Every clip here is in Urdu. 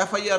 FIR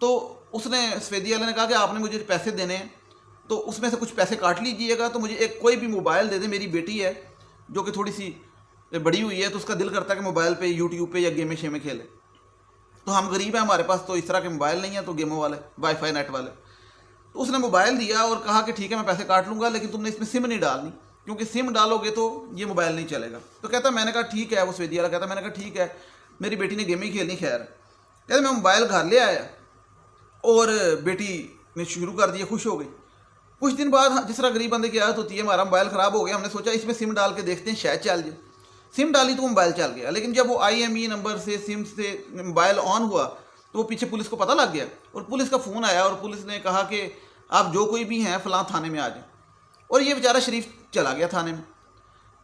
تو اس نے سفیدی والے نے کہا کہ آپ نے مجھے پیسے دینے ہیں تو اس میں سے کچھ پیسے کاٹ لیجئے گا، تو مجھے ایک کوئی بھی موبائل دے دیں، میری بیٹی ہے جو کہ تھوڑی سی بڑی ہوئی ہے، تو اس کا دل کرتا ہے کہ موبائل پہ یوٹیوب پہ یا گیمیں شیمیں کھیلے، تو ہم غریب ہیں، ہمارے پاس تو اس طرح کے موبائل نہیں ہیں، تو گیموں والے وائی فائی نیٹ والے. تو اس نے موبائل دیا اور کہا کہ ٹھیک ہے میں پیسے کاٹ لوں گا، لیکن تم نے اس میں سم نہیں ڈالنی، کیونکہ سم ڈالو گے تو یہ موبائل نہیں چلے گا. تو کہتا میں نے کہا ٹھیک ہے، وہ سویدی والا کہتا میں نے کہا ٹھیک ہے، میری بیٹی نے گیمیں کھیلنی، خیر. کہتے میں موبائل گھر لے آیا اور بیٹی نے شروع کر دیا، خوش ہو گئی. کچھ دن بعد جس طرح غریب بندے کی عادت ہوتی ہے، ہمارا موبائل خراب ہو گیا، ہم نے سوچا اس میں سم ڈال کے دیکھتے ہیں شاید چل جائے. سم ڈالی تو وہ موبائل چل گیا، لیکن جب وہ آئی ایم ای نمبر سے سم سے موبائل آن ہوا تو وہ پیچھے پولیس کو پتہ لگ گیا، اور پولیس کا فون آیا اور پولیس نے کہا کہ آپ جو کوئی بھی ہیں فلاں تھانے میں آ جائیں. اور یہ بیچارہ شریف چلا گیا تھانے میں،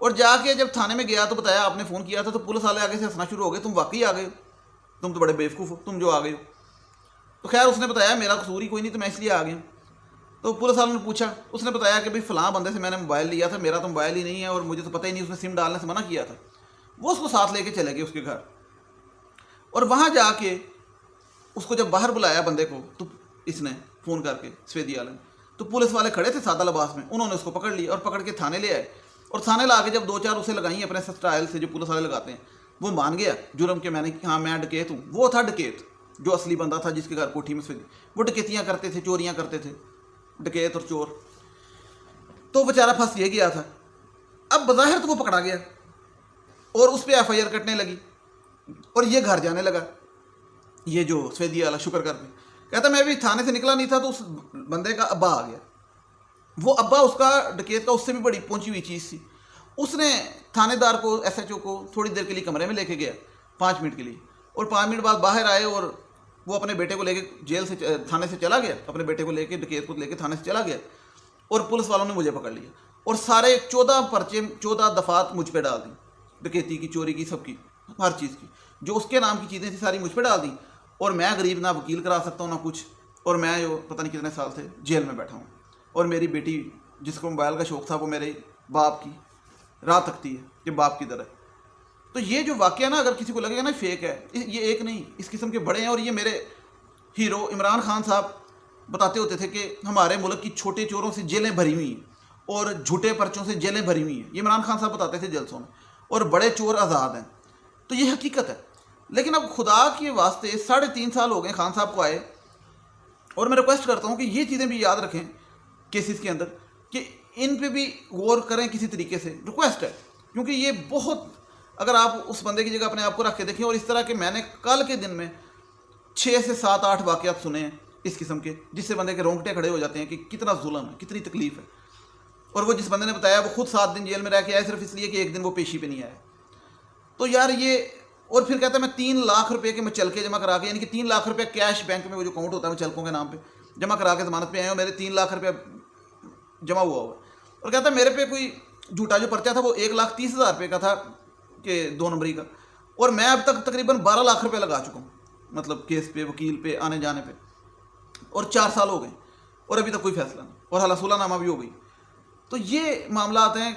اور جا کے جب تھانے میں گیا تو بتایا آپ نے فون کیا تھا، تو پولیس والے آگے سے ہنسنا شروع ہو گئے، تم واقعی آ گئے ہو، تم تو بڑے بیوقوف ہو، تم جو آ گئے ہو. تو خیر اس نے بتایا میرا قصور ہی کوئی نہیں، تو میں اس لیے آ گیا. تو پولیس والوں نے پوچھا، اس نے بتایا کہ بھائی فلاں بندے سے میں نے موبائل لیا تھا، میرا تو موبائل ہی نہیں ہے اور مجھے تو پتہ ہی نہیں، اس نے سم ڈالنے سے منع کیا تھا. وہ اس کو ساتھ لے کے چلے گئے اس کے گھر، اور وہاں جا کے اس کو جب باہر بلایا بندے کو، تو اس نے فون کر کے سفیدی والے نے، تو پولیس والے کھڑے تھے سادہ لباس میں، انہوں نے اس کو پکڑ لیا اور پکڑ کے تھانے لے آئے. اور تھانے لا کے جب دو چار اسے لگائیں اپنے سٹائل سے جو پولیس والے لگاتے ہیں، وہ مان گیا جرم کے، میں نے ہاں میں ڈکیت ہوں. وہ تھا ڈکیت جو اصلی بندہ تھا جس کے گھر کوٹھی میں سفیدی، وہ ڈکیتیاں کرتے تھے، چوریاں کرتے تھے، ڈکیت اور چور. تو بیچارہ پھنس یہ گیا تھا. اب بظاہر تو وہ پکڑا گیا اور اس پہ ایف آئی آر کٹنے لگی اور یہ گھر جانے لگا. یہ جو سفیدی والا شکر کرنے کہتا میں بھی تھانے سے نکلا نہیں تھا، تو اس بندے کا ابا آ گیا. وہ ابا اس کا ڈکیت کا اس سے بھی بڑی پہنچی ہوئی چیز تھی. اس نے تھانے دار کو، ایس ایچ او کو تھوڑی دیر کے لیے کمرے میں لے کے گیا 5 منٹ کے لیے، اور 5 منٹ بعد باہر آئے اور وہ اپنے بیٹے کو لے کے جیل سے تھانے سے چلا گیا، اپنے بیٹے کو لے کے ڈکیت کو لے کے تھانے سے چلا گیا. اور پولیس والوں نے مجھے پکڑ لیا اور سارے 14 پرچے 14 دفعات مجھ پہ ڈال دیں، ڈکیتی کی، چوری کی، سب کی، ہر چیز کی، جو اس کے نام کی چیزیں تھیں ساری مجھ پہ ڈال دیں. اور میں غریب، نہ وکیل کرا سکتا ہوں نہ کچھ، اور میں جو پتہ نہیں کتنے سال سے جیل میں بیٹھا ہوں. اور میری بیٹی جس کو موبائل کا شوق تھا وہ میرے باپ کی راہ تکتی ہے کہ باپ کی طرح. تو یہ جو واقعہ نا اگر کسی کو لگے گا نا فیک ہے، یہ ایک نہیں، اس قسم کے بڑے ہیں. اور یہ میرے ہیرو عمران خان صاحب بتاتے ہوتے تھے کہ ہمارے ملک کی چھوٹے چوروں سے جیلیں بھری ہوئی ہیں اور جھوٹے پرچوں سے جیلیں بھری ہوئی ہیں. یہ عمران خان صاحب بتاتے تھے جلسوں میں، اور بڑے چور آزاد ہیں. تو یہ حقیقت ہے. لیکن اب خدا کے واسطے 3.5 سال ہو گئے خان صاحب کو آئے، اور میں ریکویسٹ کرتا ہوں کہ یہ چیزیں بھی یاد رکھیں کیسز کے اندر، کہ ان پہ بھی غور کریں کسی طریقے سے، ریکویسٹ ہے. کیونکہ یہ بہت، اگر آپ اس بندے کی جگہ اپنے آپ کو رکھ کے دیکھیں، اور اس طرح کے میں نے کل کے دن میں 6 سے 7 8 واقعات سنے ہیں اس قسم کے، جس سے بندے کے رونگٹے کھڑے ہو جاتے ہیں کہ کتنا ظلم ہے، کتنی تکلیف ہے. اور وہ جس بندے نے بتایا وہ خود 7 دن جیل میں رہ کے آیا صرف اس لیے کہ ایک دن وہ پیشی پہ نہیں آیا. تو یار یہ، اور پھر کہتا ہے میں 3 لاکھ روپے کے مچلکے جمع کرا کے، یعنی کہ 3 لاکھ روپے کیش بینک میں وہ جو اکاؤنٹ ہوتا ہے مچلکوں کے نام پہ جمع کرا کے ضمانت پہ آئے ہوں، میرے 3 لاکھ روپے جمع ہوا ہوا. اور کہتا ہے میرے پہ کوئی جھوٹا جو پرچہ تھا وہ 1,30,000 روپے کا تھا کہ 2 نمبری کا، اور میں اب تک تقریباً 12 لاکھ روپے لگا چکا ہوں، مطلب کیس پہ، وکیل پہ، آنے جانے پہ، اور 4 سال ہو گئے اور ابھی تک کوئی فیصلہ نہیں، اور حلال صلح نامہ بھی ہو گئی. تو یہ معاملات ہیں.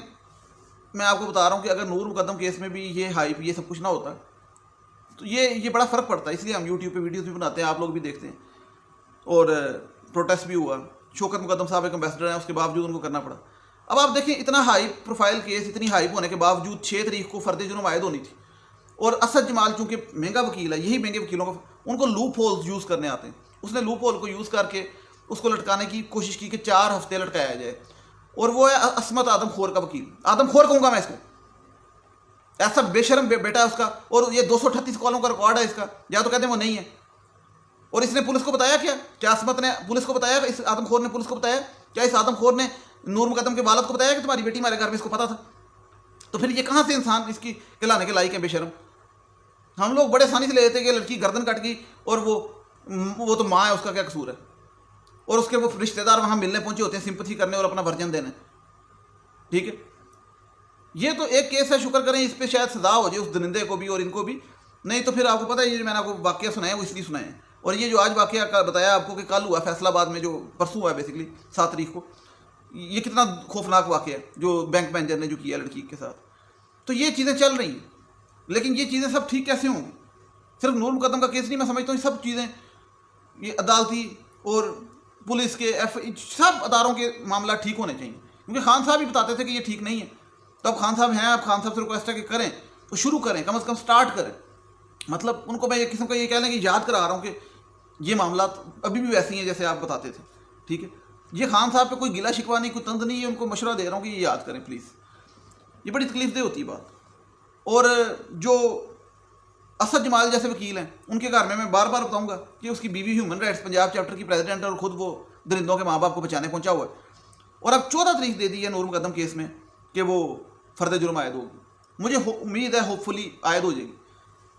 میں آپ کو بتا رہا ہوں کہ اگر نور مقدم کیس میں بھی یہ ہائپ، یہ سب کچھ نہ ہوتا تو یہ بڑا فرق پڑتا ہے. اس لیے ہم یوٹیوب پہ ویڈیوز بھی بناتے ہیں، آپ لوگ بھی دیکھتے ہیں. اور پروٹیسٹ بھی ہوا، شوکت مقدم صاحب ایک امبیسڈر ہیں، اس کے باوجود ان کو کرنا پڑا. اب آپ دیکھیں اتنا ہائی پروفائل کیس، اتنی ہائپ ہونے کے باوجود 6 تاریخ کو فرد جرم عائد ہونی تھی. اور اسد جمال چونکہ مہنگا وکیل ہے، یہی مہنگے وکیلوں کو ان کو لوپ ہولز یوز کرنے آتے ہیں. اس نے لوپ ہول کو یوز کر کے اس کو لٹکانے کی کوشش کی کہ 4 ہفتے لٹکایا جائے. اور وہ ہے عصمت آدم خور کا وکیل. آدم خور کہوں گا میں اس کو، ایسا بے شرم بیٹا ہے اس کا. اور یہ 238 کالوں کا ریکارڈ ہے اس کا، یا تو کہتے ہیں وہ نہیں ہے. اور اس نے پولیس کو بتایا کیا عصمت نے پولیس کو بتایا، اس آدم خور نے پولیس کو بتایا کیا، اس آدم خور نے نور مقدم کے والد کو بتایا کہ تمہاری بیٹی ہمارے گھر میں، اس کو پتا تھا؟ تو پھر یہ کہاں سے انسان اس کی کہلانے کے لائق ہیں بے شرم. ہم لوگ بڑے آسانی سے لے لیتے ہیں کہ لڑکی گردن کٹ گئی اور وہ تو ماں ہے، اس کا کیا قصور ہے. اور اس کے وہ رشتہ دار وہاں ملنے پہنچے ہوتے ہیں، سمپتھی کرنے اور اپنا ورجن دینے. ٹھیک ہے، یہ تو ایک کیس ہے، شکر کریں اس پہ شاید سزا ہو جائے اس درندے کو بھی اور ان کو بھی. نہیں تو پھر آپ کو پتہ ہے یہ جو میں نے آپ کو واقعہ سنایا وہ اس لیے سنائے ہیں. اور یہ جو آج واقعہ بتایا آپ کو کہ کل ہوا فیصل آباد میں، جو پرسوں ہوا ہے بیسیکلی 7 تاریخ کو، یہ کتنا خوفناک واقعہ ہے جو بینک مینیجر نے جو کیا لڑکی کے ساتھ. تو یہ چیزیں چل رہی ہیں، لیکن یہ چیزیں سب ٹھیک کیسے ہوں گی؟ صرف نور مقدم کا کیس نہیں، میں سمجھتا ہوں یہ سب چیزیں یہ عدالتی اور پولیس کے سب اداروں کے معاملات ٹھیک ہونے چاہیے، کیونکہ خان صاحب بھی بتاتے تھے کہ یہ ٹھیک نہیں ہے. تو اب خان صاحب ہیں، اب خان صاحب سے ریکویسٹ ہے کہ کریں تو شروع کریں، کم از کم سٹارٹ کریں. مطلب ان کو میں ایک قسم کا یہ کہہ لیں کہ یاد کرا رہا ہوں کہ یہ معاملات ابھی بھی ویسے ہی ہیں جیسے آپ بتاتے تھے. ٹھیک ہے، یہ خان صاحب پہ کوئی گلا شکوا نہیں، کوئی طنز نہیں ہے، ان کو مشورہ دے رہا ہوں کہ یہ یاد کریں پلیز. یہ بڑی تکلیف دہ ہوتی ہے بات. اور جو اسد جمال جیسے وکیل ہیں، ان کے گھر میں بار بار بتاؤں گا کہ اس کی بیوی ہیومن رائٹس پنجاب چیپٹر کی پریزیڈنٹ ہے اور خود وہ درندوں کے ماں باپ کو بچانے پہنچا ہوا ہے. اور اب 14 تاریخ دے دی ہے نور مقدم کیس میں کہ وہ فرد جرم عائد ہوگی. مجھے امید ہے ہوپ فلی عائد ہو جائے گی.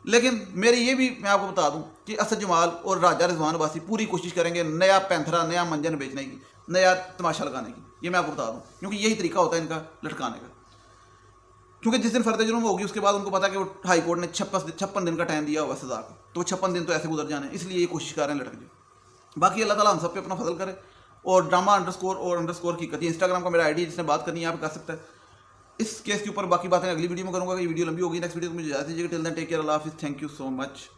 لیکن میری یہ بھی میں آپ کو بتا دوں کہ اسد جمال اور راجہ رضوان عباسی پوری کوشش کریں گے نیا پینتھرا، نیا منجن بیچنے کی، نیا تماشا لگانے کی. یہ میں آپ کو بتا دوں، کیونکہ یہی طریقہ ہوتا ہے ان کا لٹکانے کا. کیونکہ جس دن فرد جرم ہوگی اس کے بعد ان کو پتا کہ وہ ہائی کورٹ نے 56 دن کا ٹائم دیا ہوا سزا کا، تو وہ 56 دن تو ایسے گزر جانے، اس لیے یہ کوشش کر رہے ہیں لٹک جائے. باقی اللہ تعالیٰ ہم سب پہ اپنا فضل کرے. اور ڈرامہ _اور__ کی کتی انسٹاگرام کا میرا آئی ڈی، جس نے بات کرنی ہے آپ کر سکتا ہے. اس کیس کے اوپر باقی باتیں اگلی ویڈیو میں کروں گا کہ یہ ویڈیو لمبی ہوگی. نیکسٹ ویڈیو کو مجھے اجازت دیجیے. ٹل دین ٹیک کیئر، اللہ حافظ. Thank you so much.